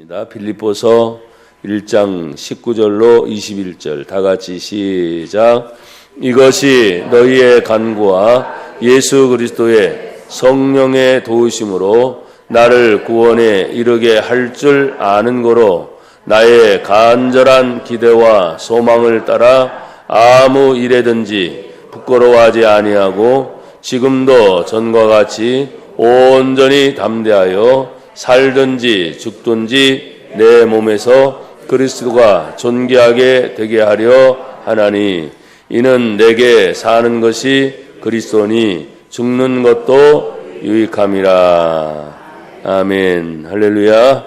읽겠습니다. 빌립보서 1장 19절로 21절 다 같이 시작. 이것이 너희의 간구와 예수 그리스도의 성령의 도우심으로 나를 구원에 이르게 할 줄 아는 거로 나의 간절한 기대와 소망을 따라 아무 일에든지 부끄러워하지 아니하고 지금도 전과 같이 온전히 담대하여 살든지 죽든지 내 몸에서 그리스도가 존귀하게 되게 하려 하나니 이는 내게 사는 것이 그리스도니 죽는 것도 유익함이라. 아멘. 할렐루야.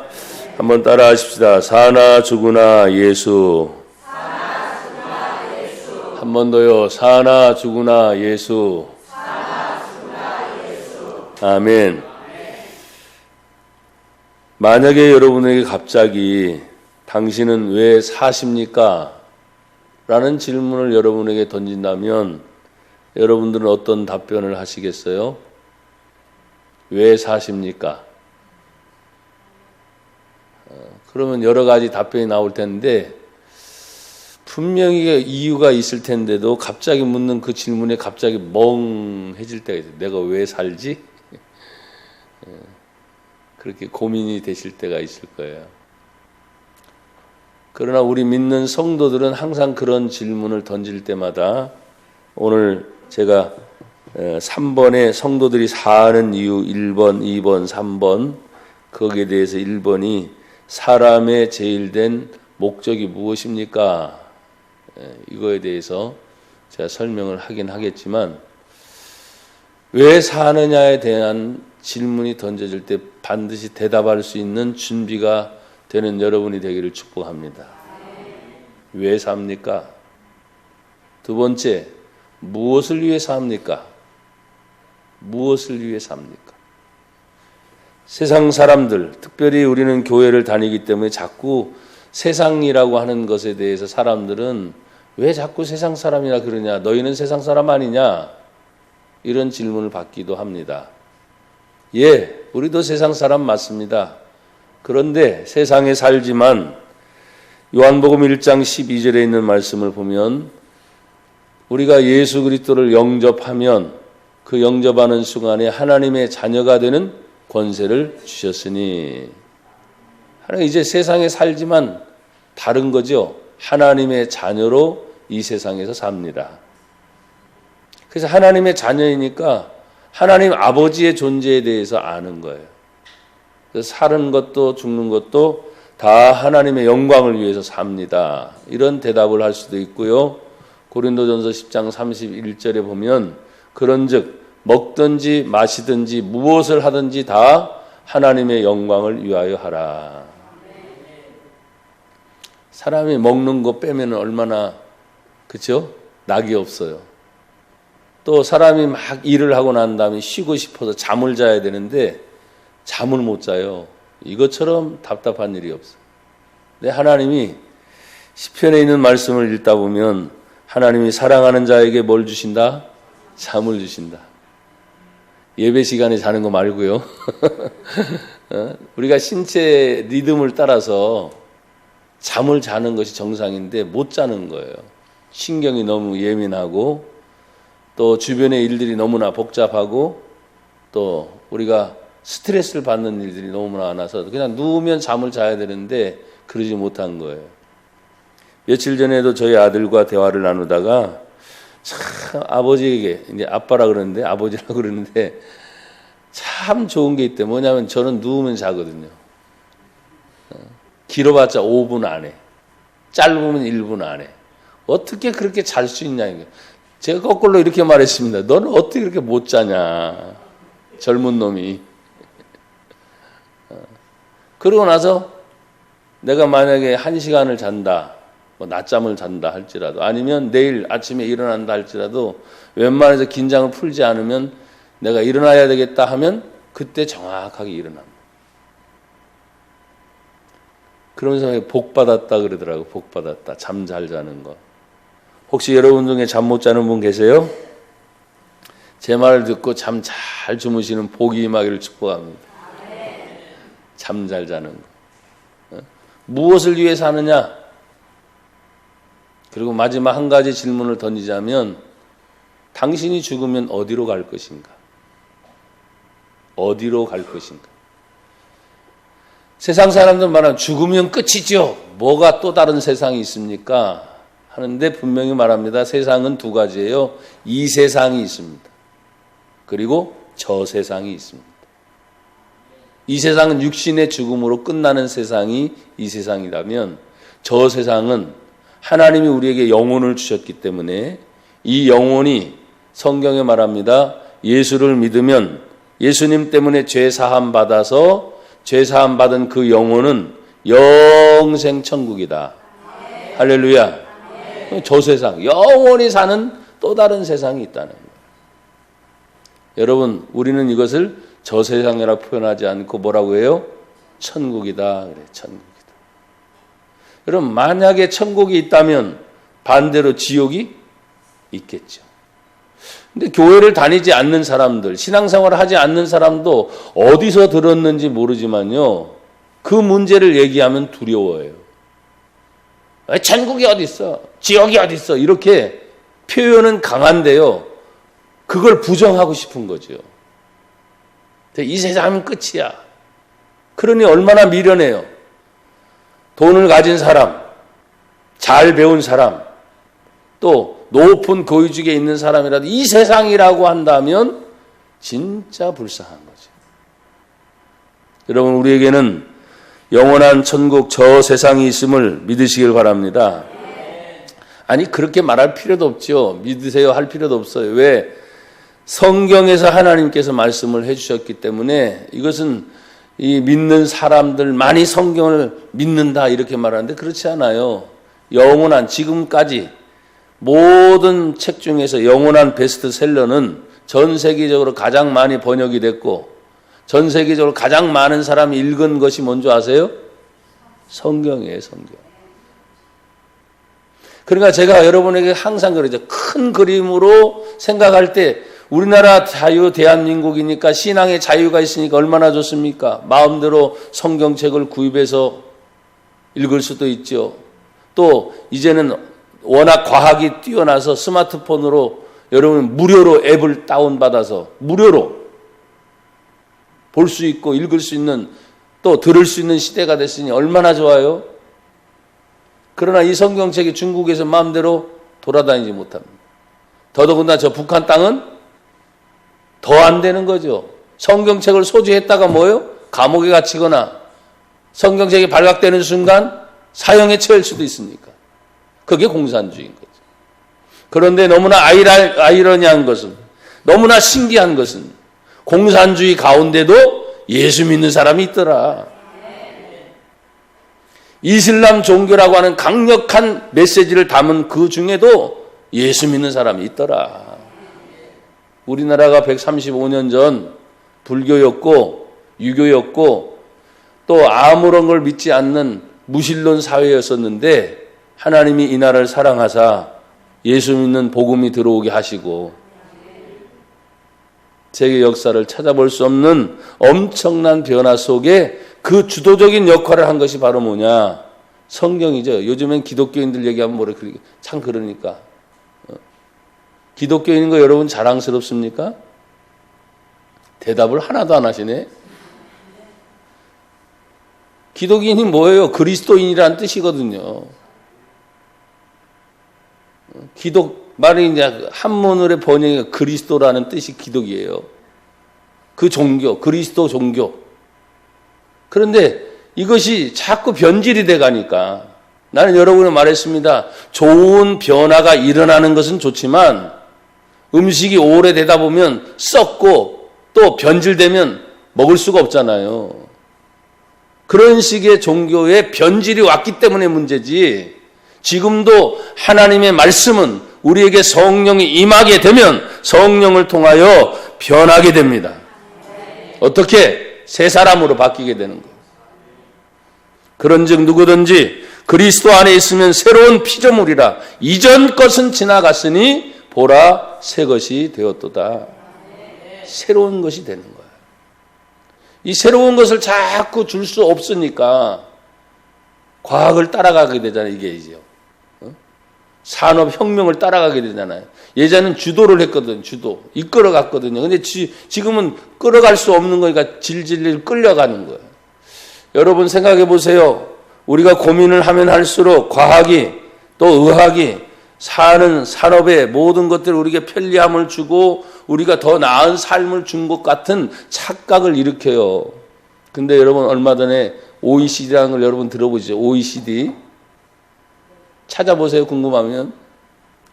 한번 따라 하십시다. 사나 죽으나 예수. 한 번 더요. 사나 죽으나 예수. 아멘. 만약에 여러분에게 갑자기 당신은 왜 사십니까? 라는 질문을 여러분에게 던진다면 여러분들은 어떤 답변을 하시겠어요? 왜 사십니까? 그러면 여러 가지 답변이 나올 텐데 분명히 이유가 있을 텐데도 갑자기 묻는 그 질문에 갑자기 멍해질 때가 있어요. 내가 왜 살지? 그렇게 고민이 되실 때가 있을 거예요. 그러나 우리 믿는 성도들은 항상 그런 질문을 던질 때마다 오늘 제가 3번에 성도들이 사는 이유 1번, 2번, 3번 거기에 대해서 1번이 사람의 제일된 목적이 무엇입니까? 이거에 대해서 제가 설명을 하긴 하겠지만 왜 사느냐에 대한 질문이 던져질 때 반드시 대답할 수 있는 준비가 되는 여러분이 되기를 축복합니다. 왜 삽니까? 두 번째, 무엇을 위해 삽니까? 무엇을 위해 삽니까? 세상 사람들, 특별히 우리는 교회를 다니기 때문에 자꾸 세상이라고 하는 것에 대해서 사람들은 왜 자꾸 세상 사람이라 그러냐? 너희는 세상 사람 아니냐? 이런 질문을 받기도 합니다. 예, 우리도 세상 사람 맞습니다. 그런데 세상에 살지만 요한복음 1장 12절에 있는 말씀을 보면 우리가 예수 그리스도를 영접하면 그 영접하는 순간에 하나님의 자녀가 되는 권세를 주셨으니 하나님 이제 세상에 살지만 다른 거죠. 하나님의 자녀로 이 세상에서 삽니다. 그래서 하나님의 자녀이니까 하나님 아버지의 존재에 대해서 아는 거예요. 그래서 사는 것도 죽는 것도 다 하나님의 영광을 위해서 삽니다. 이런 대답을 할 수도 있고요. 고린도전서 10장 31절에 보면 그런즉 먹든지 마시든지 무엇을 하든지 다 하나님의 영광을 위하여 하라. 사람이 먹는 거 빼면 얼마나 그렇죠? 낙이 없어요. 또 사람이 막 일을 하고 난 다음에 쉬고 싶어서 잠을 자야 되는데 잠을 못 자요. 이것처럼 답답한 일이 없어요. 근데 하나님이 시편에 있는 말씀을 읽다 보면 하나님이 사랑하는 자에게 뭘 주신다? 잠을 주신다. 예배 시간에 자는 거 말고요. 우리가 신체 리듬을 따라서 잠을 자는 것이 정상인데 못 자는 거예요. 신경이 너무 예민하고 또 주변의 일들이 너무나 복잡하고 또 우리가 스트레스를 받는 일들이 너무나 많아서 그냥 누우면 잠을 자야 되는데 그러지 못한 거예요. 며칠 전에도 저희 아들과 대화를 나누다가 참 아버지에게 이제 아빠라 그러는데 아버지라고 그러는데 참 좋은 게 있대. 뭐냐면 저는 누우면 자거든요. 길어봤자 5분 안에, 짧으면 1분 안에. 어떻게 그렇게 잘 수 있냐 이게. 제가 거꾸로 이렇게 말했습니다. 너는 어떻게 그렇게 못 자냐, 젊은 놈이. 그러고 나서 내가 만약에 1시간을 잔다, 뭐 낮잠을 잔다 할지라도 아니면 내일 아침에 일어난다 할지라도 웬만해서 긴장을 풀지 않으면 내가 일어나야 되겠다 하면 그때 정확하게 일어납니다. 그러면서 복 받았다 그러더라고. 복 받았다. 잠 잘 자는 거. 혹시 여러분 중에 잠 못 자는 분 계세요? 제 말을 듣고 잠 잘 주무시는 복이 임하기를 축복합니다. 잠 잘 자는 거. 무엇을 위해 사느냐? 그리고 마지막 한 가지 질문을 던지자면 당신이 죽으면 어디로 갈 것인가? 어디로 갈 것인가? 세상 사람들 말하면 죽으면 끝이죠. 뭐가 또 다른 세상이 있습니까? 하는데 분명히 말합니다. 세상은 두 가지예요. 이 세상이 있습니다. 그리고 저 세상이 있습니다. 이 세상은 육신의 죽음으로 끝나는 세상이 이 세상이라면 저 세상은 하나님이 우리에게 영혼을 주셨기 때문에 이 영혼이 성경에 말합니다. 예수를 믿으면 예수님 때문에 죄 사함 받아서 죄 사함 받은 그 영혼은 영생 천국이다. 할렐루야. 저 세상, 영원히 사는 또 다른 세상이 있다는 거예요. 여러분, 우리는 이것을 저 세상이라 표현하지 않고 뭐라고 해요? 천국이다. 그래, 천국이다. 여러분, 만약에 천국이 있다면 반대로 지옥이 있겠죠. 근데 교회를 다니지 않는 사람들, 신앙생활을 하지 않는 사람도 어디서 들었는지 모르지만요, 그 문제를 얘기하면 두려워해요. 천국이 어디 있어? 지옥이 어디 있어? 이렇게 표현은 강한데요, 그걸 부정하고 싶은 거죠. 이 세상은 끝이야. 그러니 얼마나 미련해요. 돈을 가진 사람, 잘 배운 사람, 또 높은 고위직에 있는 사람이라도 이 세상이라고 한다면 진짜 불쌍한 거죠. 여러분, 우리에게는 영원한 천국 저 세상이 있음을 믿으시길 바랍니다. 아니, 그렇게 말할 필요도 없죠. 믿으세요 할 필요도 없어요. 왜? 성경에서 하나님께서 말씀을 해주셨기 때문에 이것은 이 믿는 사람들만이 성경을 믿는다 이렇게 말하는데 그렇지 않아요. 영원한, 지금까지 모든 책 중에서 영원한 베스트셀러는 전 세계적으로 가장 많이 번역이 됐고 전 세계적으로 가장 많은 사람이 읽은 것이 뭔지 아세요? 성경이에요, 성경. 그러니까 제가 여러분에게 항상 그러죠. 큰 그림으로 생각할 때 우리나라 자유 대한민국이니까 신앙의 자유가 있으니까 얼마나 좋습니까? 마음대로 성경책을 구입해서 읽을 수도 있죠. 또 이제는 워낙 과학이 뛰어나서 스마트폰으로 여러분 무료로 앱을 다운받아서 무료로 볼 수 있고 읽을 수 있는 또 들을 수 있는 시대가 됐으니 얼마나 좋아요? 그러나 이 성경책이 중국에서 마음대로 돌아다니지 못합니다. 더더군다나 저 북한 땅은 더 안 되는 거죠. 성경책을 소지했다가 뭐예요? 감옥에 갇히거나 성경책이 발각되는 순간 사형에 처할 수도 있으니까. 그게 공산주의인 거죠. 그런데 너무나 아이러니한 것은, 너무나 신기한 것은 공산주의 가운데도 예수 믿는 사람이 있더라. 이슬람 종교라고 하는 강력한 메시지를 담은 그 중에도 예수 믿는 사람이 있더라. 우리나라가 135년 전 불교였고 유교였고 또 아무런 걸 믿지 않는 무신론 사회였었는데 하나님이 이 나라를 사랑하사 예수 믿는 복음이 들어오게 하시고 세계 역사를 찾아볼 수 없는 엄청난 변화 속에 그 주도적인 역할을 한 것이 바로 뭐냐? 성경이죠. 요즘엔 기독교인들 얘기하면 뭐래, 참 그러니까. 기독교인인 거 여러분 자랑스럽습니까? 대답을 하나도 안 하시네. 기독인이 뭐예요? 그리스도인이라는 뜻이거든요. 기독 말이 이제 한문으로 번역이 그리스도라는 뜻이 기독이에요. 그 종교, 그리스도 종교. 그런데 이것이 자꾸 변질이 돼 가니까 나는 여러분에 말했습니다. 좋은 변화가 일어나는 것은 좋지만 음식이 오래되다 보면 썩고 또 변질되면 먹을 수가 없잖아요. 그런 식의 종교에 변질이 왔기 때문에 문제지, 지금도 하나님의 말씀은 우리에게 성령이 임하게 되면 성령을 통하여 변하게 됩니다. 어떻게? 새 사람으로 바뀌게 되는 거예요. 그런즉 누구든지 그리스도 안에 있으면 새로운 피조물이라. 이전 것은 지나갔으니 보라 새 것이 되었도다. 새로운 것이 되는 거예요. 이 새로운 것을 자꾸 줄 수 없으니까 과학을 따라가게 되잖아요. 이게 이제 산업혁명을 따라가게 되잖아요. 예전에는 주도를 했거든요. 주도. 이끌어 갔거든요. 근데 지금은 끌어갈 수 없는 거니까 질질 끌려가는 거예요. 여러분 생각해 보세요. 우리가 고민을 하면 할수록 과학이 또 의학이 사는 산업의 모든 것들을 우리에게 편리함을 주고 우리가 더 나은 삶을 준 것 같은 착각을 일으켜요. 근데 여러분 얼마 전에 OECD라는 걸 여러분 들어보시죠. OECD. 찾아보세요. 궁금하면.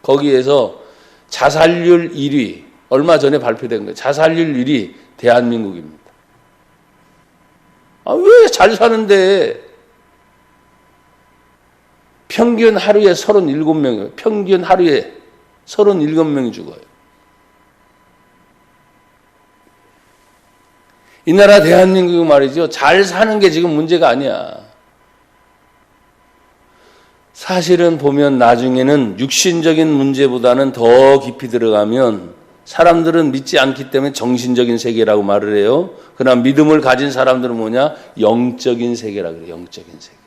거기에서 자살률 1위, 얼마 전에 발표된 거예요. 자살률 1위 대한민국입니다. 아, 왜 잘 사는데 평균 하루에 37명이에요. 평균 하루에 37명이 죽어요. 이 나라 대한민국 말이죠. 잘 사는 게 지금 문제가 아니야. 사실은 보면 나중에는 육신적인 문제보다는 더 깊이 들어가면 사람들은 믿지 않기 때문에 정신적인 세계라고 말을 해요. 그러나 믿음을 가진 사람들은 뭐냐? 영적인 세계라고 그래요. 영적인 세계.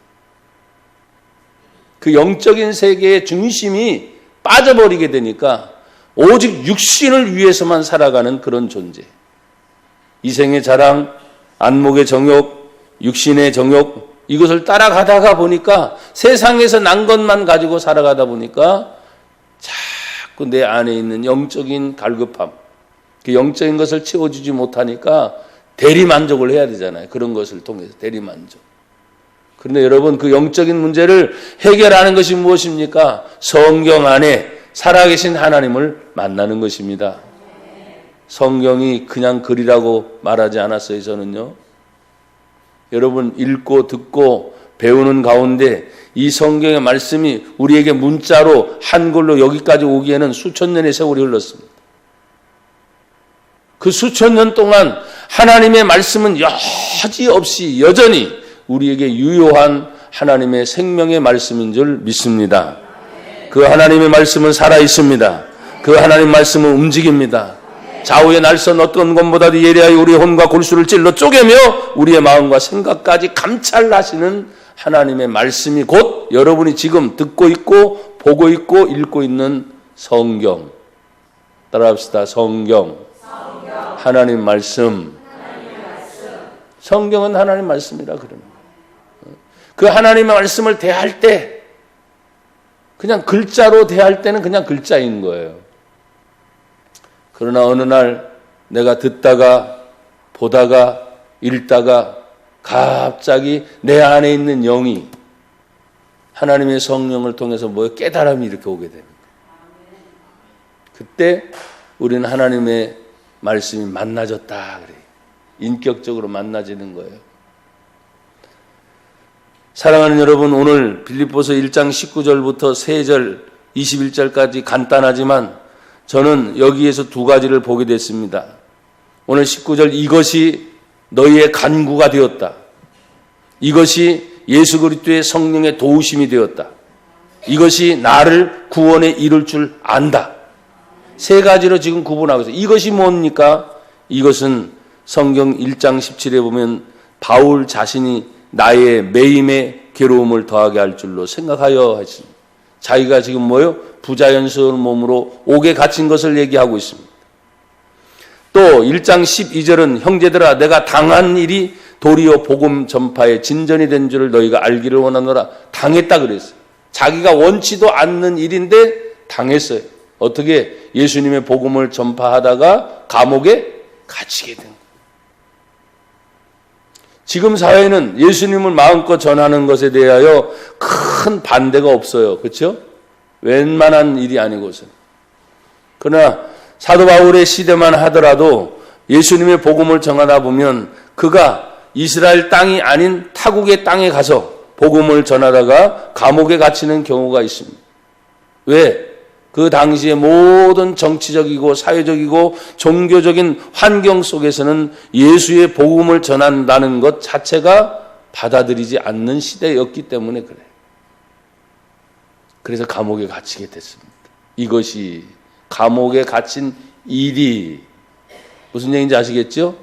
그 영적인 세계의 중심이 빠져버리게 되니까 오직 육신을 위해서만 살아가는 그런 존재. 이생의 자랑, 안목의 정욕, 육신의 정욕, 이것을 따라가다가 보니까 세상에서 난 것만 가지고 살아가다 보니까 자꾸 내 안에 있는 영적인 갈급함, 그 영적인 것을 채워주지 못하니까 대리만족을 해야 되잖아요. 그런 것을 통해서 대리만족. 그런데 여러분 그 영적인 문제를 해결하는 것이 무엇입니까? 성경 안에 살아계신 하나님을 만나는 것입니다. 성경이 그냥 글이라고 말하지 않았어요. 저는요. 여러분 읽고 듣고 배우는 가운데 이 성경의 말씀이 우리에게 문자로 한글로 여기까지 오기에는 수천 년의 세월이 흘렀습니다. 그 수천 년 동안 하나님의 말씀은 여지없이 여전히 우리에게 유효한 하나님의 생명의 말씀인 줄 믿습니다. 그 하나님의 말씀은 살아있습니다. 그 하나님 말씀은 움직입니다. 좌우의 날선 어떤 것보다도 예리하여 우리의 혼과 골수를 찔러 쪼개며 우리의 마음과 생각까지 감찰하시는 하나님의 말씀이 곧 여러분이 지금 듣고 있고 보고 있고 읽고 있는 성경. 따라합시다. 성경. 하나님 말씀. 성경은 하나님 말씀이라 그럽니다. 그 하나님의 말씀을 대할 때 그냥 글자로 대할 때는 그냥 글자인 거예요. 그러나 어느 날 내가 듣다가 보다가 읽다가 갑자기 내 안에 있는 영이 하나님의 성령을 통해서 깨달음이 이렇게 오게 됩니다. 그때 우리는 하나님의 말씀이 만나졌다 그래요. 인격적으로 만나지는 거예요. 사랑하는 여러분, 오늘 빌립보서 1장 19절부터 3절 21절까지 간단하지만 저는 여기에서 두 가지를 보게 됐습니다. 오늘 19절 이것이 너희의 간구가 되었다. 이것이 예수 그리스도의 성령의 도우심이 되었다. 이것이 나를 구원에 이룰 줄 안다. 세 가지로 지금 구분하고 있어요. 이것이 뭡니까? 이것은 성경 1장 17에 보면 바울 자신이 나의 매임의 괴로움을 더하게 할 줄로 생각하여 했습니다. 자기가 지금 부자연스러운 몸으로 옥에 갇힌 것을 얘기하고 있습니다. 또 1장 12절은 형제들아 내가 당한 일이 도리어 복음 전파의 진전이 된 줄을 너희가 알기를 원하노라. 당했다 그랬어요. 자기가 원치도 않는 일인데 당했어요. 어떻게? 예수님의 복음을 전파하다가 감옥에 갇히게 된 거예요. 지금 사회는 예수님을 마음껏 전하는 것에 대하여 큰 반대가 없어요. 그렇죠? 웬만한 일이 아니고서. 그러나 사도 바울의 시대만 하더라도 예수님의 복음을 전하다 보면 그가 이스라엘 땅이 아닌 타국의 땅에 가서 복음을 전하다가 감옥에 갇히는 경우가 있습니다. 왜? 그 당시의 모든 정치적이고 사회적이고 종교적인 환경 속에서는 예수의 복음을 전한다는 것 자체가 받아들이지 않는 시대였기 때문에 그래요. 그래서 감옥에 갇히게 됐습니다. 이것이 감옥에 갇힌 일이 무슨 얘기인지 아시겠죠?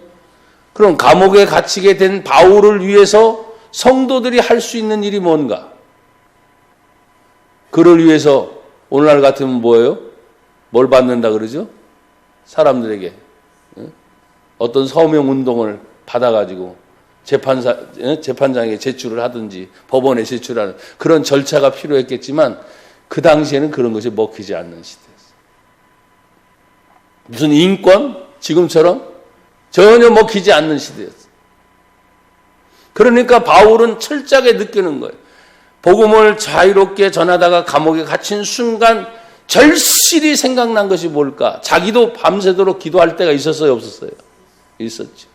그럼 감옥에 갇히게 된 바울을 위해서 성도들이 할 수 있는 일이 뭔가? 그를 위해서 오늘날 같으면 뭐예요? 뭘 받는다 그러죠? 사람들에게 어떤 서명 운동을 받아가지고 재판장에 제출을 하든지 법원에 제출하는 그런 절차가 필요했겠지만 그 당시에는 그런 것이 먹히지 않는 시대였어요. 무슨 인권? 지금처럼 전혀 먹히지 않는 시대였어요. 그러니까 바울은 철저하게 느끼는 거예요. 복음을 자유롭게 전하다가 감옥에 갇힌 순간 절실히 생각난 것이 뭘까? 자기도 밤새도록 기도할 때가 있었어요, 없었어요? 있었죠.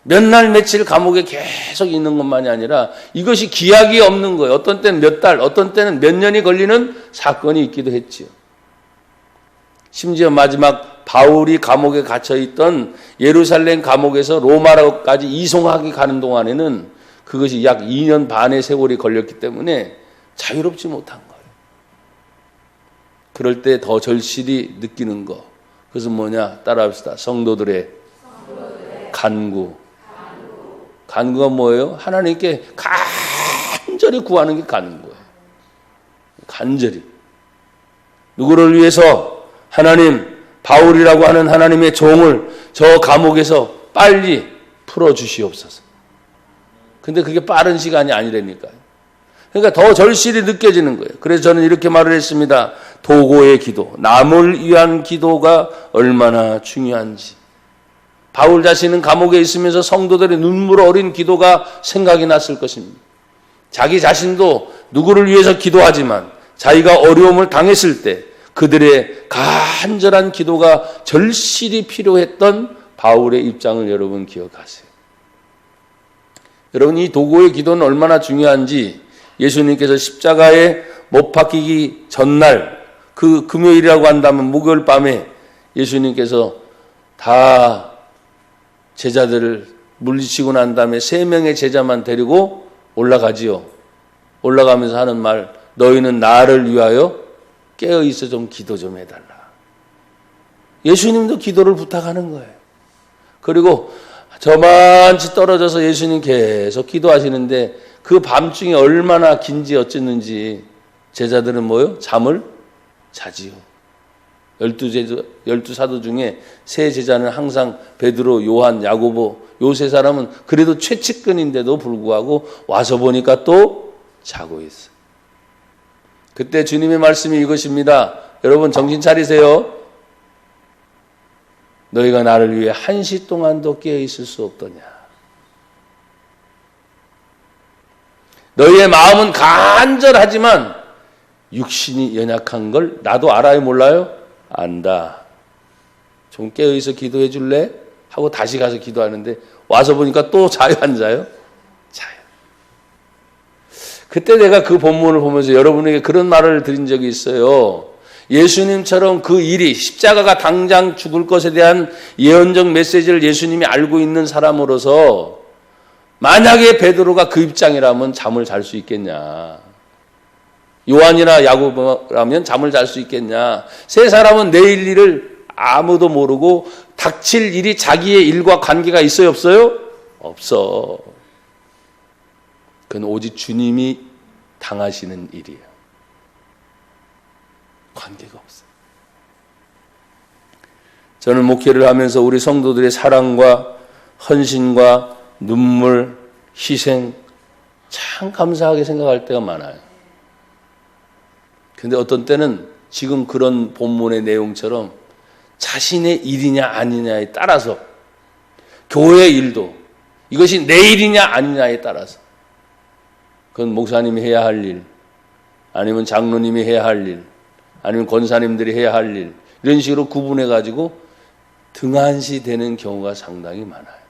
몇 날 며칠 감옥에 계속 있는 것만이 아니라 이것이 기약이 없는 거예요. 어떤 때는 몇 달, 어떤 때는 몇 년이 걸리는 사건이 있기도 했지요. 심지어 마지막 바울이 감옥에 갇혀있던 예루살렘 감옥에서 로마로까지 이송하기 가는 동안에는 그것이 약 2년 반의 세월이 걸렸기 때문에 자유롭지 못한 거예요. 그럴 때 더 절실히 느끼는 거. 그것은 뭐냐? 따라합시다. 성도들의 간구. 간구가 뭐예요? 하나님께 간절히 구하는 게 간구예요. 간절히. 누구를 위해서? 하나님, 바울이라고 하는 하나님의 종을 저 감옥에서 빨리 풀어주시옵소서. 근데 그게 빠른 시간이 아니라니까요. 그러니까 더 절실히 느껴지는 거예요. 그래서 저는 이렇게 말을 했습니다. 도고의 기도, 남을 위한 기도가 얼마나 중요한지. 바울 자신은 감옥에 있으면서 성도들의 눈물 어린 기도가 생각이 났을 것입니다. 자기 자신도 누구를 위해서 기도하지만 자기가 어려움을 당했을 때 그들의 간절한 기도가 절실히 필요했던 바울의 입장을 여러분 기억하세요. 여러분, 이 도고의 기도는 얼마나 중요한지 예수님께서 십자가에 못 박히기 전날, 그 금요일이라고 한다면 목요일 밤에 예수님께서 다 제자들을 물리치고 난 다음에 3명의 제자만 데리고 올라가지요. 올라가면서 하는 말, 너희는 나를 위하여 깨어있어 좀 기도 좀 해달라. 예수님도 기도를 부탁하는 거예요. 그리고 저만치 떨어져서 예수님 계속 기도하시는데 그 밤중에 얼마나 긴지 어쨌는지 제자들은 뭐요? 잠을 자지요. 12 사도 중에 3 제자는 항상 베드로, 요한, 야고보, 요 3사람은 그래도 최측근인데도 불구하고 와서 보니까 또 자고 있어요. 그때 주님의 말씀이 이것입니다. 여러분 정신 차리세요. 너희가 나를 위해 1시 동안도 깨어 있을 수 없더냐. 너희의 마음은 간절하지만 육신이 연약한 걸 나도 알아요, 몰라요? 안다. 좀 깨어 있어 기도해 줄래? 하고 다시 가서 기도하는데 와서 보니까 또 자요, 안 자요? 자요. 그때 내가 그 본문을 보면서 여러분에게 그런 말을 드린 적이 있어요. 예수님처럼 그 일이 십자가가 당장 죽을 것에 대한 예언적 메시지를 예수님이 알고 있는 사람으로서 만약에 베드로가 그 입장이라면 잠을 잘 수 있겠냐. 요한이나 야고보라면 잠을 잘 수 있겠냐. 3사람은 내일 일을 아무도 모르고 닥칠 일이 자기의 일과 관계가 있어요, 없어요? 없어. 그건 오직 주님이 당하시는 일이에요. 관계가 없어요. 저는 목회를 하면서 우리 성도들의 사랑과 헌신과 눈물, 희생 참 감사하게 생각할 때가 많아요. 근데 어떤 때는 지금 그런 본문의 내용처럼 자신의 일이냐 아니냐에 따라서 교회의 일도 이것이 내 일이냐 아니냐에 따라서 그건 목사님이 해야 할 일, 아니면 장로님이 해야 할 일, 아니면 권사님들이 해야 할 일, 이런 식으로 구분해가지고 등한시되는 경우가 상당히 많아요.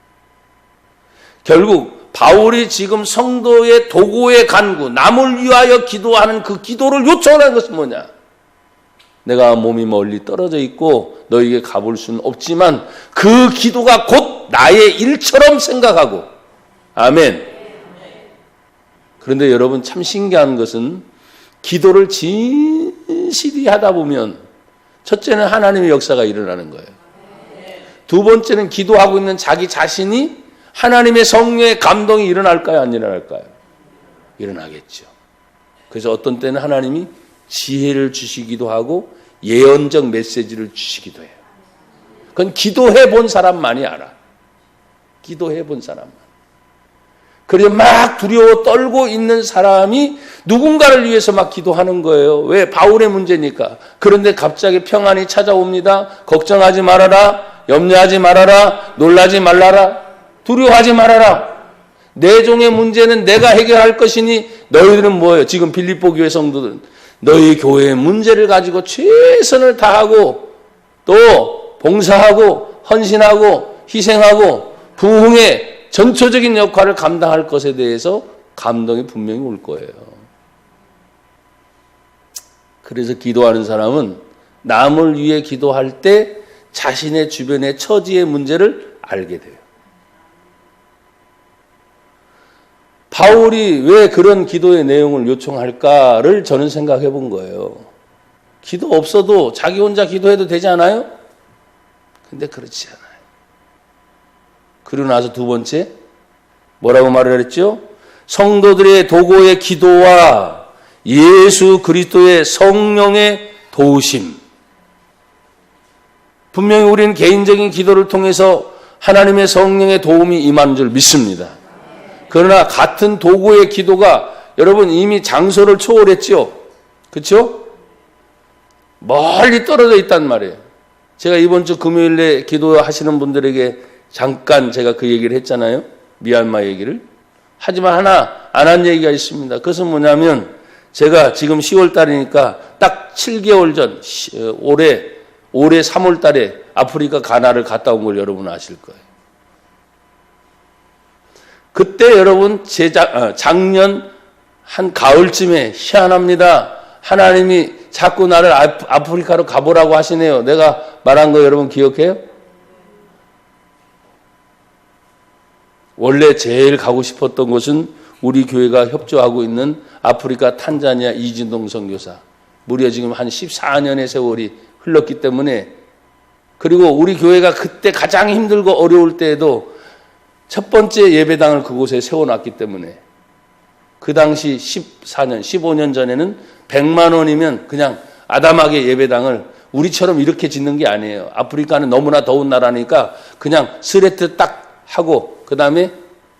결국 바울이 지금 성도의 도고의 간구, 남을 위하여 기도하는 그 기도를 요청하는 것은 뭐냐? 내가 몸이 멀리 떨어져 있고 너에게 가볼 수는 없지만 그 기도가 곧 나의 일처럼 생각하고, 아멘. 그런데 여러분 참 신기한 것은 기도를 진실히 하다 보면 첫째는 하나님의 역사가 일어나는 거예요. 두 번째는 기도하고 있는 자기 자신이 하나님의 성령의 감동이 일어날까요? 안 일어날까요? 일어나겠죠. 그래서 어떤 때는 하나님이 지혜를 주시기도 하고 예언적 메시지를 주시기도 해요. 그건 기도해 본 사람만이 알아. 기도해 본 사람만. 그래서 막 두려워 떨고 있는 사람이 누군가를 위해서 막 기도하는 거예요. 왜? 바울의 문제니까. 그런데 갑자기 평안이 찾아옵니다. 걱정하지 말아라. 염려하지 말아라. 놀라지 말라라. 두려워하지 말아라. 내 종의 문제는 내가 해결할 것이니 너희들은 뭐예요? 지금 빌립보 교회 성도들은 너희 교회의 문제를 가지고 최선을 다하고 또 봉사하고 헌신하고 희생하고 부흥의 전초적인 역할을 감당할 것에 대해서 감동이 분명히 올 거예요. 그래서 기도하는 사람은 남을 위해 기도할 때 자신의 주변의 처지의 문제를 알게 돼요. 바울이 왜 그런 기도의 내용을 요청할까를 저는 생각해 본 거예요. 기도 없어도 자기 혼자 기도해도 되지 않아요? 근데 그렇지 않아요. 그리고 나서 두 번째, 뭐라고 말을 했죠? 성도들의 도구의 기도와 예수 그리스도의 성령의 도우심. 분명히 우리는 개인적인 기도를 통해서 하나님의 성령의 도움이 임하는 줄 믿습니다. 그러나 같은 도구의 기도가 여러분 이미 장소를 초월했죠? 그렇죠? 멀리 떨어져 있단 말이에요. 제가 이번 주 금요일에 기도하시는 분들에게 잠깐 제가 그 얘기를 했잖아요. 미얀마 얘기를. 하지만 하나 안 한 얘기가 있습니다. 그것은 뭐냐면 제가 지금 10월 달이니까 딱 7개월 전 올해 3월 달에 아프리카 가나를 갔다 온 걸 여러분 아실 거예요. 그때 여러분 작년 한 가을쯤에 희한합니다. 하나님이 자꾸 나를 아프리카로 가보라고 하시네요. 내가 말한 거 여러분 기억해요? 원래 제일 가고 싶었던 곳은 우리 교회가 협조하고 있는 아프리카 탄자니아 이진동 선교사. 무려 지금 한 14년의 세월이 흘렀기 때문에 그리고 우리 교회가 그때 가장 힘들고 어려울 때에도 첫 번째 예배당을 그곳에 세워놨기 때문에 그 당시 14년, 15년 전에는 100만 원이면 그냥 아담하게 예배당을 우리처럼 이렇게 짓는 게 아니에요. 아프리카는 너무나 더운 나라니까 그냥 스레트 딱 하고 그 다음에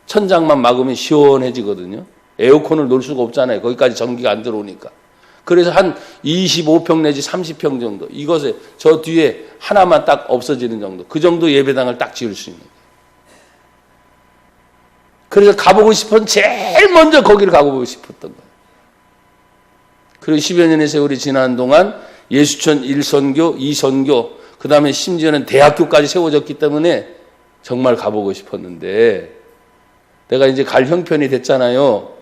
천장만 막으면 시원해지거든요. 에어컨을 놓을 수가 없잖아요. 거기까지 전기가 안 들어오니까. 그래서 한 25평 내지 30평 정도. 이것에 저 뒤에 하나만 딱 없어지는 정도. 그 정도 예배당을 딱 지을 수 있는 거예요. 그래서 가보고 싶은 제일 먼저 거기를 가보고 싶었던 거예요. 그리고 10여 년의 세월이 지난 동안 예수천 1선교, 2선교, 그 다음에 심지어는 대학교까지 세워졌기 때문에 정말 가보고 싶었는데 내가 이제 갈 형편이 됐잖아요.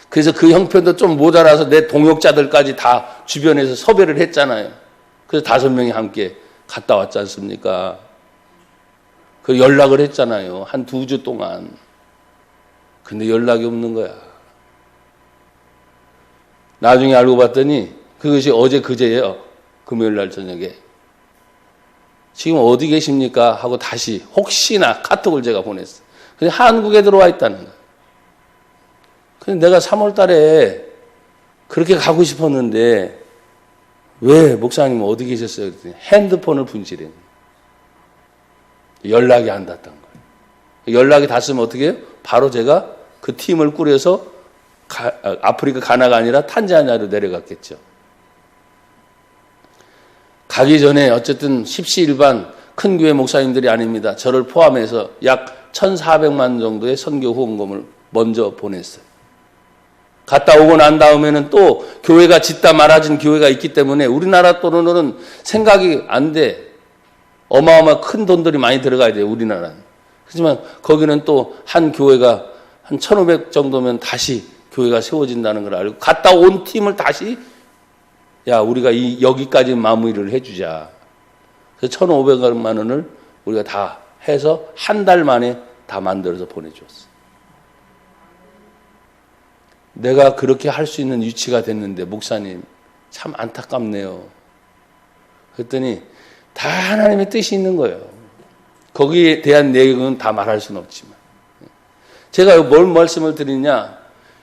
그래서 그 형편도 좀 모자라서 내 동역자들까지 다 주변에서 섭외를 했잖아요. 그래서 5명이 함께 갔다 왔지 않습니까? 그 연락을 했잖아요. 한 2주 동안. 근데 연락이 없는 거야. 나중에 알고 봤더니 그것이 어제 그제예요. 금요일 날 저녁에. 지금 어디 계십니까? 하고 다시 혹시나 카톡을 제가 보냈어요. 근데 한국에 들어와 있다는 거예요. 근데 내가 3월 달에 그렇게 가고 싶었는데 왜 목사님 어디 계셨어요? 그랬더니 핸드폰을 분실해. 연락이 안 닿았던 거예요. 연락이 닿으면 어떻게 해요? 바로 제가 그 팀을 꾸려서 아프리카 가나가 아니라 탄자니아로 내려갔겠죠. 가기 전에 어쨌든 십시일반 큰 교회 목사님들이 아닙니다. 저를 포함해서 약 1,400만 정도의 선교 후원금을 먼저 보냈어요. 갔다 오고 난 다음에는 또 교회가 짓다 말아진 교회가 있기 때문에 우리나라 돈으로는 생각이 안 돼. 어마어마 큰 돈들이 많이 들어가야 돼요, 우리나라는. 하지만 거기는 또 한 교회가 한 1,500 정도면 다시 교회가 세워진다는 걸 알고 갔다 온 팀을 다시 야, 우리가 여기까지 마무리를 해주자. 그래서 1,500만 원을 우리가 다 해서 한 달 만에 다 만들어서 보내주었어. 내가 그렇게 할 수 있는 위치가 됐는데 목사님 참 안타깝네요. 그랬더니 다 하나님의 뜻이 있는 거예요. 거기에 대한 내용은 다 말할 수는 없지만 제가 뭘 말씀을 드리냐,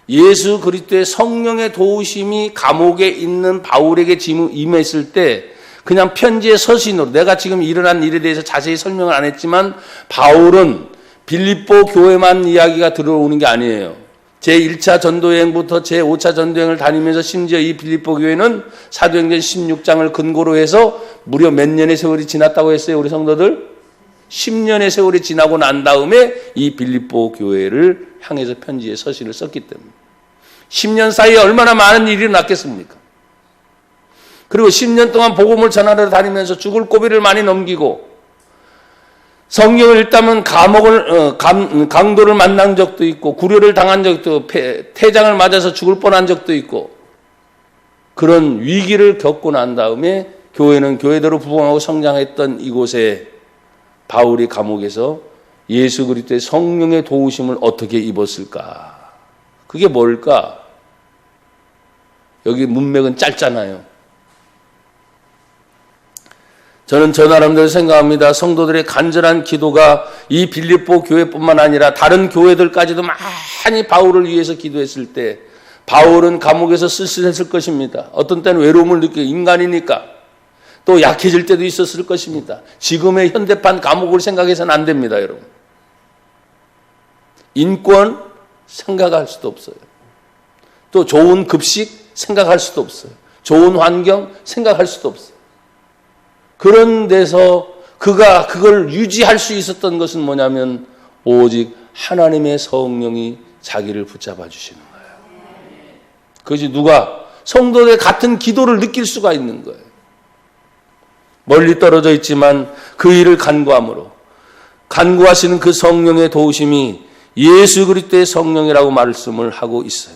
예수 그리스도의 성령의 도우심이 감옥에 있는 바울에게 임했을 때 그냥 편지의 서신으로, 내가 지금 일어난 일에 대해서 자세히 설명을 안 했지만 바울은 빌립보 교회만 이야기가 들어오는 게 아니에요. 제1차 전도여행부터 제5차 전도여행을 다니면서 심지어 이 빌립보 교회는 사도행전 16장을 근거로 해서 무려 몇 년의 세월이 지났다고 했어요, 우리 성도들? 10년의 세월이 지나고 난 다음에 이 빌립보 교회를 향해서 편지의 서신을 썼기 때문에 10년 사이에 얼마나 많은 일이 일어났겠습니까? 그리고 10년 동안 복음을 전하러 다니면서 죽을 고비를 많이 넘기고 성경을 읽다면 강도를 만난 적도 있고 구려를 당한 적도 있고 태장을 맞아서 죽을 뻔한 적도 있고 그런 위기를 겪고 난 다음에 교회는 교회대로 부흥하고 성장했던 이곳에 바울이 감옥에서 예수 그리스도의 성령의 도우심을 어떻게 입었을까? 그게 뭘까? 여기 문맥은 짧잖아요. 저는 저 나름대로 생각합니다. 성도들의 간절한 기도가 이 빌립보 교회뿐만 아니라 다른 교회들까지도 많이 바울을 위해서 기도했을 때 바울은 감옥에서 쓸쓸했을 것입니다. 어떤 때는 외로움을 느끼고 인간이니까 또 약해질 때도 있었을 것입니다. 지금의 현대판 감옥을 생각해서는 안 됩니다, 여러분. 인권 생각할 수도 없어요. 또 좋은 급식 생각할 수도 없어요. 좋은 환경 생각할 수도 없어요. 그런 데서 그가 그걸 유지할 수 있었던 것은 뭐냐면 오직 하나님의 성령이 자기를 붙잡아 주시는 거예요. 그것이 누가 성도들의 같은 기도를 느낄 수가 있는 거예요. 멀리 떨어져 있지만 그 일을 간구함으로 간구하시는 그 성령의 도우심이 예수 그리스도의 성령이라고 말씀을 하고 있어요.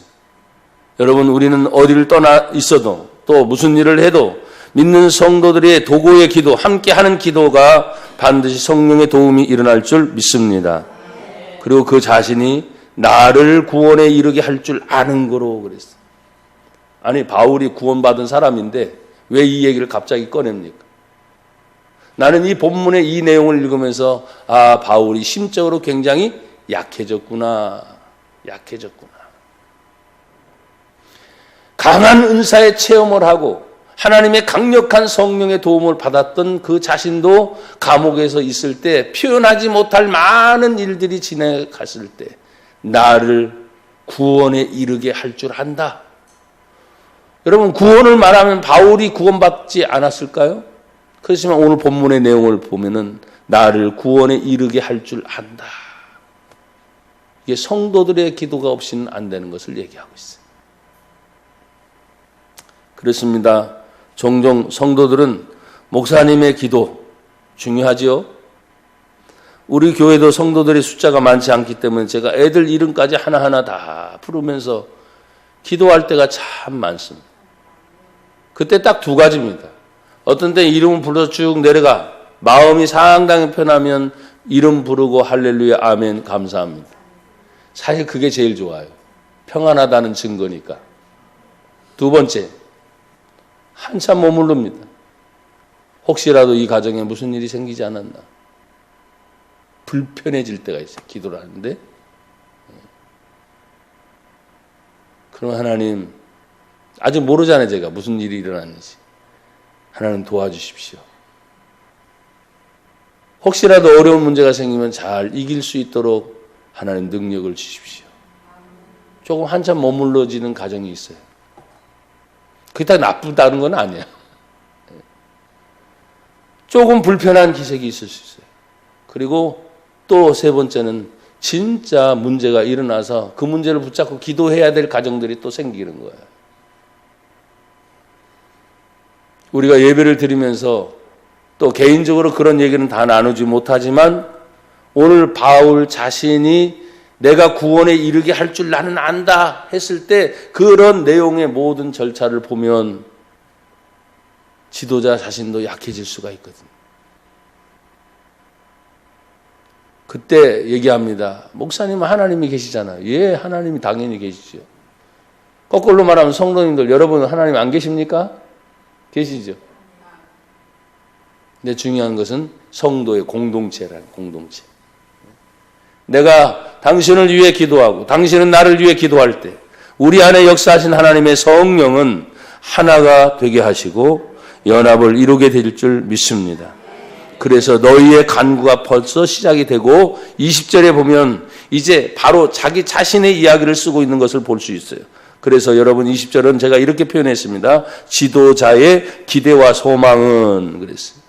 여러분, 우리는 어디를 떠나 있어도 또 무슨 일을 해도 믿는 성도들의 도구의 기도, 함께하는 기도가 반드시 성령의 도움이 일어날 줄 믿습니다. 그리고 그 자신이 나를 구원에 이르게 할 줄 아는 거로 그랬어요. 아니, 바울이 구원받은 사람인데 왜 이 얘기를 갑자기 꺼냅니까? 나는 이 본문의 이 내용을 읽으면서 바울이 심적으로 굉장히 약해졌구나. 강한 은사의 체험을 하고 하나님의 강력한 성령의 도움을 받았던 그 자신도 감옥에서 있을 때 표현하지 못할 많은 일들이 지나갔을 때 나를 구원에 이르게 할 줄 안다. 여러분, 구원을 말하면 바울이 구원받지 않았을까요? 그렇지만 오늘 본문의 내용을 보면은 나를 구원에 이르게 할 줄 안다. 이게 성도들의 기도가 없이는 안 되는 것을 얘기하고 있어요. 그렇습니다. 종종 성도들은 목사님의 기도 중요하지요. 우리 교회도 성도들의 숫자가 많지 않기 때문에 제가 애들 이름까지 하나하나 다 부르면서 기도할 때가 참 많습니다. 그때 딱 두 가지입니다. 어떤 때 이름을 불러서 쭉 내려가 마음이 상당히 편하면 이름 부르고 할렐루야 아멘 감사합니다. 사실 그게 제일 좋아요. 평안하다는 증거니까. 두 번째, 한참 머무릅니다. 혹시라도 이 가정에 무슨 일이 생기지 않았나. 불편해질 때가 있어요. 기도를 하는데. 그럼 하나님, 아직 모르잖아요, 제가 무슨 일이 일어났는지. 하나님 도와주십시오. 혹시라도 어려운 문제가 생기면 잘 이길 수 있도록 하나님 능력을 주십시오. 조금 한참 머물러지는 가정이 있어요. 그게 다 나쁘다는 건 아니야. 조금 불편한 기색이 있을 수 있어요. 그리고 또 세 번째는 진짜 문제가 일어나서 그 문제를 붙잡고 기도해야 될 가정들이 또 생기는 거예요. 우리가 예배를 드리면서 또 개인적으로 그런 얘기는 다 나누지 못하지만 오늘 바울 자신이 내가 구원에 이르게 할 줄 나는 안다 했을 때 그런 내용의 모든 절차를 보면 지도자 자신도 약해질 수가 있거든요. 그때 얘기합니다. 목사님은 하나님이 계시잖아요. 예, 하나님이 당연히 계시죠. 거꾸로 말하면 성도님들, 여러분 하나님 안 계십니까? 계시죠. 근데 중요한 것은 성도의 공동체라는 공동체. 내가 당신을 위해 기도하고 당신은 나를 위해 기도할 때 우리 안에 역사하신 하나님의 성령은 하나가 되게 하시고 연합을 이루게 될 줄 믿습니다. 그래서 너희의 간구가 벌써 시작이 되고 20절에 보면 이제 바로 자기 자신의 이야기를 쓰고 있는 것을 볼 수 있어요. 그래서 여러분 20절은 제가 이렇게 표현했습니다. 지도자의 기대와 소망은 그랬어요.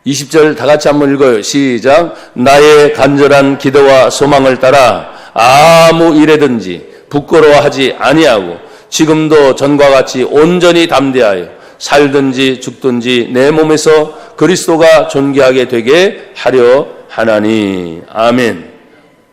20절 다 같이 한번 읽어요. 시작. 나의 간절한 기대와 소망을 따라 아무 일에든지 부끄러워하지 아니하고 지금도 전과 같이 온전히 담대하여 살든지 죽든지 내 몸에서 그리스도가 존귀하게 되게 하려 하나니. 아멘.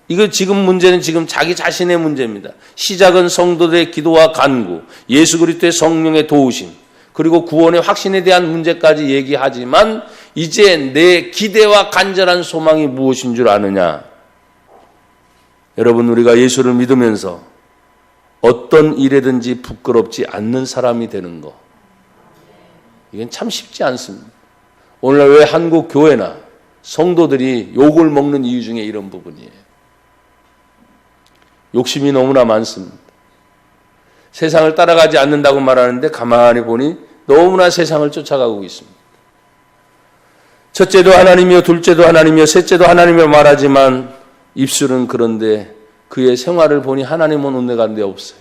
이거 지금 문제는 지금 자기 자신의 문제입니다. 시작은 성도들의 기도와 간구, 예수 그리스도의 성령의 도우심, 그리고 구원의 확신에 대한 문제까지 얘기하지만 이제 내 기대와 간절한 소망이 무엇인 줄 아느냐? 여러분, 우리가 예수를 믿으면서 어떤 일에든지 부끄럽지 않는 사람이 되는 거, 이건 참 쉽지 않습니다. 오늘날 왜 한국 교회나 성도들이 욕을 먹는 이유 중에 이런 부분이에요. 욕심이 너무나 많습니다. 세상을 따라가지 않는다고 말하는데 가만히 보니 너무나 세상을 쫓아가고 있습니다. 첫째도 하나님이요, 둘째도 하나님이요, 셋째도 하나님이요 말하지만 입술은 그런데 그의 생활을 보니 하나님은 온데간데 없어요.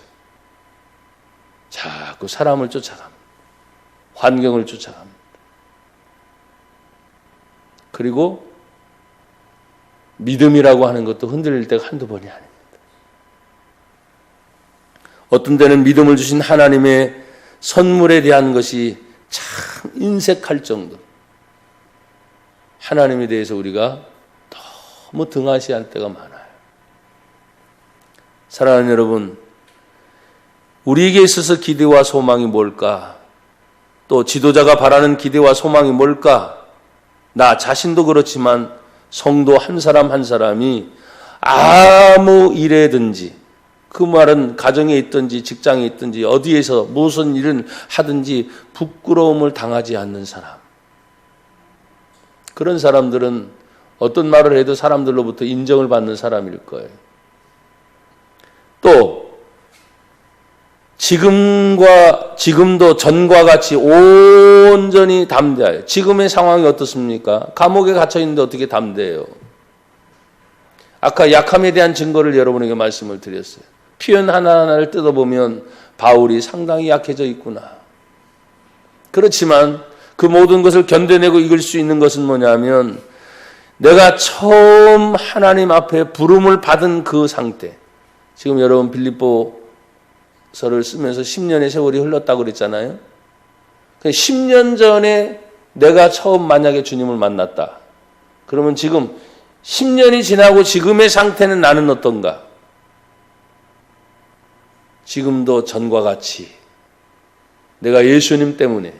자꾸 사람을 쫓아갑니다. 환경을 쫓아갑니다. 그리고 믿음이라고 하는 것도 흔들릴 때가 한두 번이 아닙니다. 어떤 때는 믿음을 주신 하나님의 선물에 대한 것이 참 인색할 정도. 하나님에 대해서 우리가 너무 등하시할 때가 많아요. 사랑하는 여러분, 우리에게 있어서 기대와 소망이 뭘까? 또 지도자가 바라는 기대와 소망이 뭘까? 나 자신도 그렇지만 성도 한 사람 한 사람이 아무 일에든지, 그 말은 가정에 있든지 직장에 있든지 어디에서 무슨 일을 하든지 부끄러움을 당하지 않는 사람. 그런 사람들은 어떤 말을 해도 사람들로부터 인정을 받는 사람일 거예요. 또 지금도 전과 같이 온전히 담대하여. 지금의 상황이 어떻습니까? 감옥에 갇혀 있는데 어떻게 담대해요? 아까 약함에 대한 증거를 여러분에게 말씀을 드렸어요. 표현 하나하나를 뜯어보면 바울이 상당히 약해져 있구나. 그렇지만 그 모든 것을 견뎌내고 이길 수 있는 것은 뭐냐면 내가 처음 하나님 앞에 부름을 받은 그 상태. 지금 여러분 빌립보서를 쓰면서 10년의 세월이 흘렀다고 그랬잖아요. 10년 전에 내가 처음 만약에 주님을 만났다. 그러면 지금 10년이 지나고 지금의 상태는 나는 어떤가? 지금도 전과 같이 내가 예수님 때문에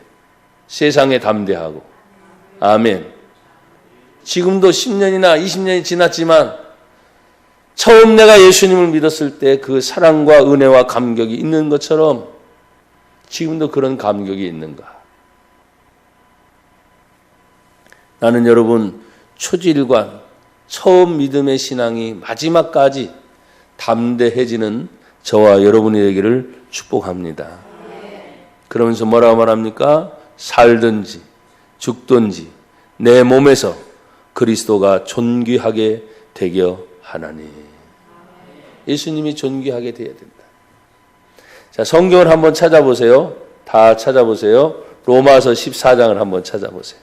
세상에 담대하고. 아멘. 지금도 10년이나 20년이 지났지만 처음 내가 예수님을 믿었을 때 그 사랑과 은혜와 감격이 있는 것처럼 지금도 그런 감격이 있는가? 나는 여러분 초지일관 처음 믿음의 신앙이 마지막까지 담대해지는 저와 여러분이 되기를 축복합니다. 그러면서 뭐라고 말합니까? 살든지 죽든지 내 몸에서 그리스도가 존귀하게 되게 하나니. 예수님이 존귀하게 되어야 된다. 자, 성경을 한번 찾아보세요. 다 찾아보세요. 로마서 14장을 한번 찾아보세요.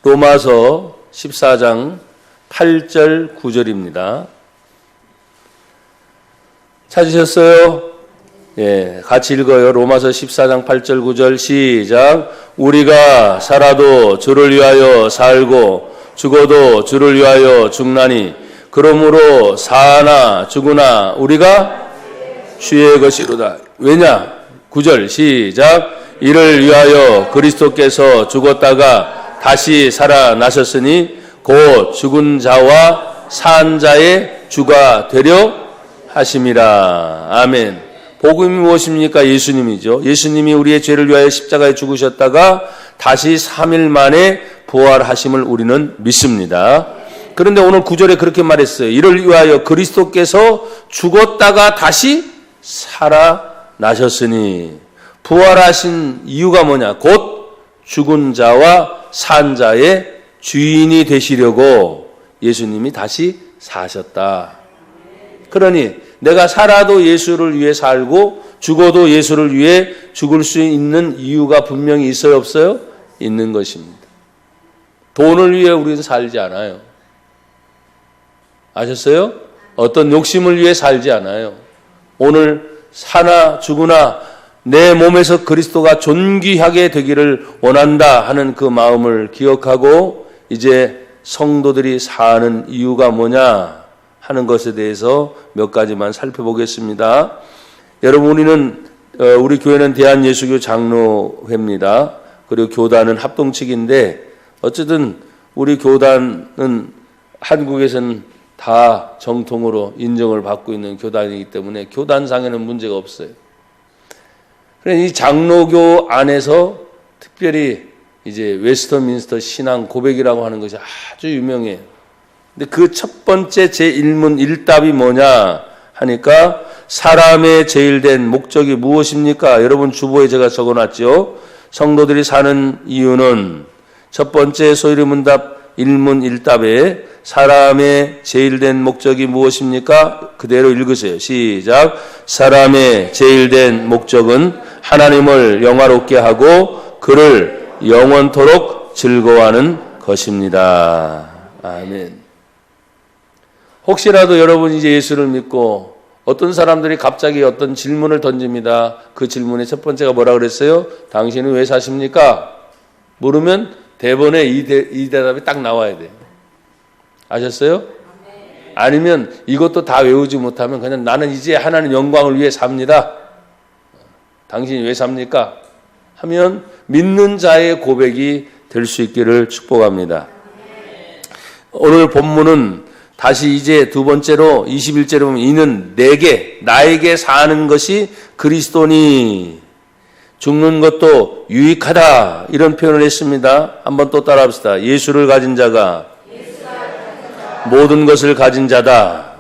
로마서 14장 8절 9절입니다. 찾으셨어요? 예, 같이 읽어요. 로마서 14장 8절 9절 시작. 우리가 살아도 주를 위하여 살고 죽어도 주를 위하여 죽나니 그러므로 사나 죽으나 우리가 주의 것이로다. 왜냐? 9절 시작. 이를 위하여 그리스도께서 죽었다가 다시 살아나셨으니 곧 죽은 자와 산 자의 주가 되려 하심이라. 아멘. 복음이 무엇입니까? 예수님이죠. 예수님이 우리의 죄를 위하여 십자가에 죽으셨다가 다시 3일 만에 부활하심을 우리는 믿습니다. 그런데 오늘 9절에 그렇게 말했어요. 이를 위하여 그리스도께서 죽었다가 다시 살아나셨으니, 부활하신 이유가 뭐냐? 곧 죽은 자와 산 자의 주인이 되시려고 예수님이 다시 사셨다. 그러니 내가 살아도 예수를 위해 살고 죽어도 예수를 위해 죽을 수 있는 이유가 분명히 있어요, 없어요? 있는 것입니다. 돈을 위해 우리는 살지 않아요. 아셨어요? 어떤 욕심을 위해 살지 않아요. 오늘 사나 죽으나 내 몸에서 그리스도가 존귀하게 되기를 원한다 하는 그 마음을 기억하고 이제 성도들이 사는 이유가 뭐냐 하는 것에 대해서 몇 가지만 살펴보겠습니다. 여러분, 우리 교회는 대한예수교 장로회입니다. 그리고 교단은 합동측인데 어쨌든 우리 교단은 한국에서는 다 정통으로 인정을 받고 있는 교단이기 때문에 교단상에는 문제가 없어요. 그래서 이 장로교 안에서 특별히 이제 웨스터민스터 신앙 고백이라고 하는 것이 아주 유명해요. 근데 그 첫 번째 제1문 1답이 뭐냐 하니까 사람의 제일된 목적이 무엇입니까? 여러분 주보에 제가 적어놨죠. 성도들이 사는 이유는 첫 번째 소위문답 1문 1답에 사람의 제일된 목적이 무엇입니까? 그대로 읽으세요. 시작. 사람의 제일된 목적은 하나님을 영화롭게 하고 그를 영원토록 즐거워하는 것입니다. 아멘. 혹시라도 여러분 이제 예수를 믿고 어떤 사람들이 갑자기 어떤 질문을 던집니다. 그 질문의 첫 번째가 뭐라 그랬어요? 당신은 왜 사십니까? 물으면 대본에 이 대답이 딱 나와야 돼요. 아셨어요? 아니면 이것도 다 외우지 못하면 그냥 나는 이제 하나님 영광을 위해 삽니다. 당신이 왜 삽니까? 하면 믿는 자의 고백이 될 수 있기를 축복합니다. 오늘 본문은 다시 이제 두 번째로 21절에 보면 이는 나에게 사는 것이 그리스도니 죽는 것도 유익하다 이런 표현을 했습니다. 한번 또 따라 합시다. 예수를 가진 자가 모든 것을 가진 자다.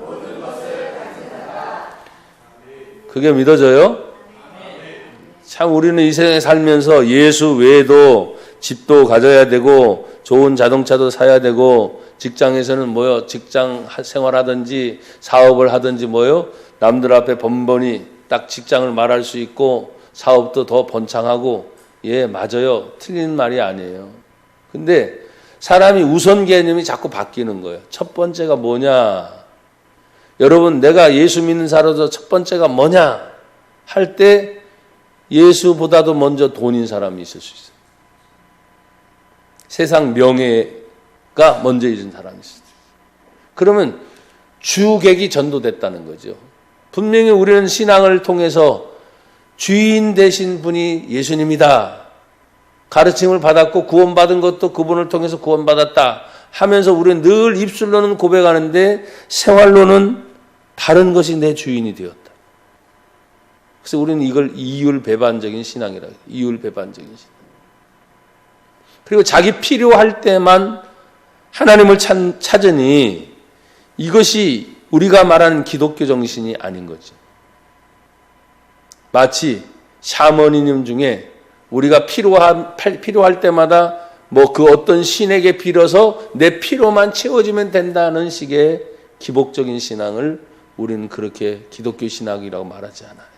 그게 믿어져요? 참 우리는 이 세상에 살면서 예수 외에도 집도 가져야 되고 좋은 자동차도 사야 되고 직장에서는 직장 생활하든지 사업을 하든지 남들 앞에 번번이 딱 직장을 말할 수 있고 사업도 더 번창하고 맞아요. 틀린 말이 아니에요. 근데 사람이 우선 개념이 자꾸 바뀌는 거예요. 첫 번째가 뭐냐? 여러분 내가 예수 믿는 사람으로서 첫 번째가 뭐냐? 할 때 예수보다도 먼저 돈인 사람이 있을 수 있어요. 세상 명예가 먼저 있는 사람이 있어요. 그러면 주객이 전도됐다는 거죠. 분명히 우리는 신앙을 통해서 주인 되신 분이 예수님이다. 가르침을 받았고 구원받은 것도 그분을 통해서 구원받았다 하면서 우리는 늘 입술로는 고백하는데 생활로는 다른 것이 내 주인이 되었다. 그래서 우리는 이걸 이율배반적인 신앙이라고 해요. 이율배반적인 신앙. 그리고 자기 필요할 때만 하나님을 찾으니 이것이 우리가 말하는 기독교 정신이 아닌 거죠. 마치 샤머니즘 중에 우리가 필요할 때마다 그 어떤 신에게 빌어서 내 필요만 채워지면 된다는 식의 기복적인 신앙을 우리는 그렇게 기독교 신앙이라고 말하지 않아요.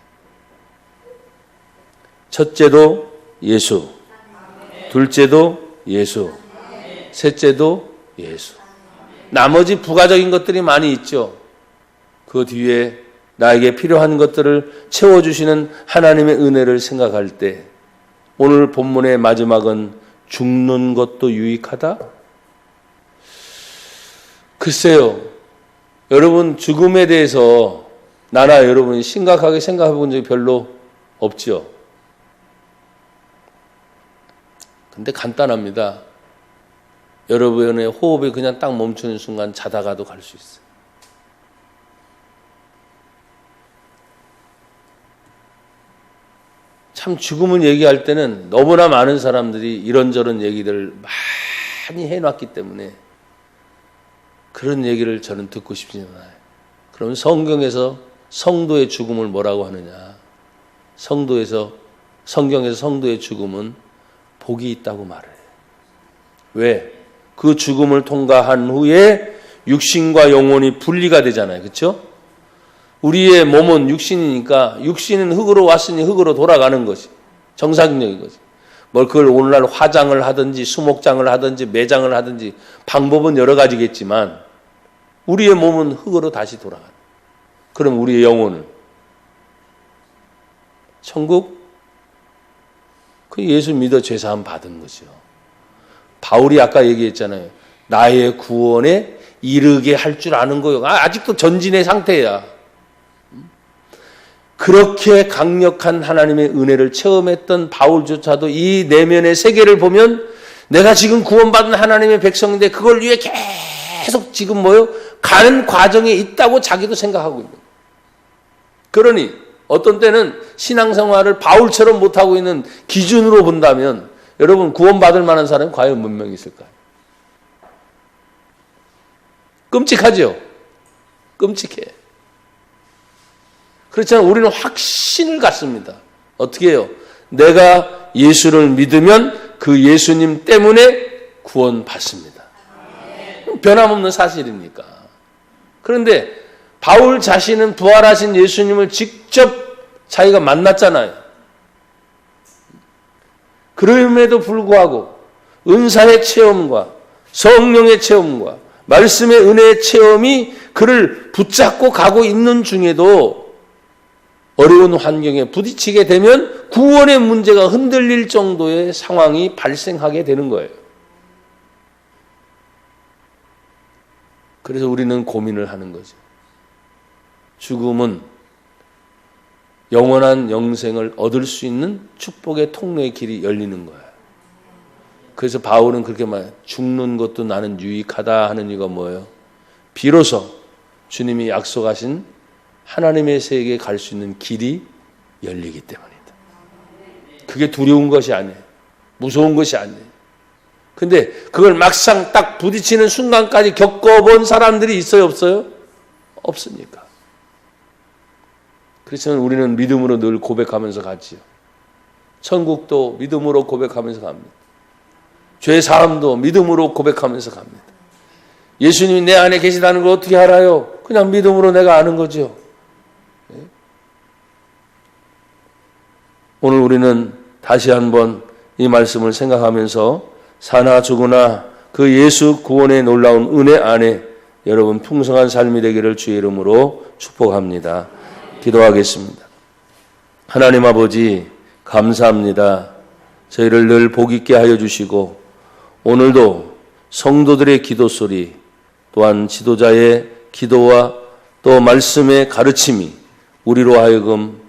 첫째도 예수, 둘째도 예수, 셋째도 예수. 나머지 부가적인 것들이 많이 있죠. 그 뒤에 나에게 필요한 것들을 채워주시는 하나님의 은혜를 생각할 때 오늘 본문의 마지막은 죽는 것도 유익하다? 글쎄요. 여러분 죽음에 대해서 나나 여러분이 심각하게 생각해 본 적이 별로 없죠. 근데 간단합니다. 여러분의 호흡이 그냥 딱 멈추는 순간 자다가도 갈 수 있어요. 참 죽음을 얘기할 때는 너무나 많은 사람들이 이런저런 얘기들을 많이 해놨기 때문에 그런 얘기를 저는 듣고 싶지 않아요. 그럼 성경에서 성도의 죽음을 뭐라고 하느냐? 성경에서 성도의 죽음은 복이 있다고 말해요. 왜? 그 죽음을 통과한 후에 육신과 영혼이 분리가 되잖아요. 그렇죠? 우리의 몸은 육신이니까 육신은 흙으로 왔으니 흙으로 돌아가는 것이 정상적인 거지. 그걸 오늘날 화장을 하든지 수목장을 하든지 매장을 하든지 방법은 여러 가지겠지만 우리의 몸은 흙으로 다시 돌아가는. 그럼 우리의 영혼은 천국? 그 예수 믿어 죄사함 받은 거죠. 바울이 아까 얘기했잖아요. 나의 구원에 이르게 할 줄 아는 거요. 아직도 전진의 상태야. 그렇게 강력한 하나님의 은혜를 체험했던 바울조차도 이 내면의 세계를 보면 내가 지금 구원받은 하나님의 백성인데 그걸 위해 계속 지금 가는 과정에 있다고 자기도 생각하고 있는 거예요. 그러니 어떤 때는 신앙생활을 바울처럼 못하고 있는 기준으로 본다면 여러분 구원받을 만한 사람이 과연 몇 명 있을까요? 끔찍하죠? 끔찍해. 그렇지만 우리는 확신을 갖습니다. 어떻게 해요? 내가 예수를 믿으면 그 예수님 때문에 구원받습니다. 변함없는 사실이니까. 그런데 바울 자신은 부활하신 예수님을 직접 자기가 만났잖아요. 그럼에도 불구하고 은사의 체험과 성령의 체험과 말씀의 은혜의 체험이 그를 붙잡고 가고 있는 중에도 어려운 환경에 부딪히게 되면 구원의 문제가 흔들릴 정도의 상황이 발생하게 되는 거예요. 그래서 우리는 고민을 하는 거죠. 죽음은 영원한 영생을 얻을 수 있는 축복의 통로의 길이 열리는 거예요. 그래서 바울은 그렇게 말해요. 죽는 것도 나는 유익하다 하는 이유가 뭐예요? 비로소 주님이 약속하신 하나님의 세계에 갈 수 있는 길이 열리기 때문이다. 그게 두려운 것이 아니에요. 무서운 것이 아니에요. 근데 그걸 막상 딱 부딪히는 순간까지 겪어본 사람들이 있어요? 없어요? 없으니까. 그렇지만 우리는 믿음으로 늘 고백하면서 가지요. 천국도 믿음으로 고백하면서 갑니다. 죄 사함도 믿음으로 고백하면서 갑니다. 예수님이 내 안에 계시다는 걸 어떻게 알아요? 그냥 믿음으로 내가 아는 거죠. 오늘 우리는 다시 한번 이 말씀을 생각하면서 사나 죽으나 그 예수 구원의 놀라운 은혜 안에 여러분 풍성한 삶이 되기를 주의 이름으로 축복합니다. 기도하겠습니다. 하나님 아버지 감사합니다. 저희를 늘 복 있게 하여 주시고 오늘도 성도들의 기도 소리 또한 지도자의 기도와 또 말씀의 가르침이 우리로 하여금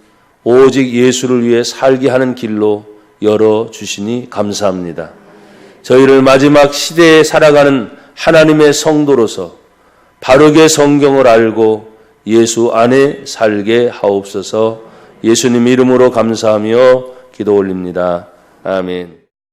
오직 예수를 위해 살게 하는 길로 열어주시니 감사합니다. 저희를 마지막 시대에 살아가는 하나님의 성도로서 바르게 성경을 알고 예수 안에 살게 하옵소서. 예수님 이름으로 감사하며 기도 올립니다. 아멘.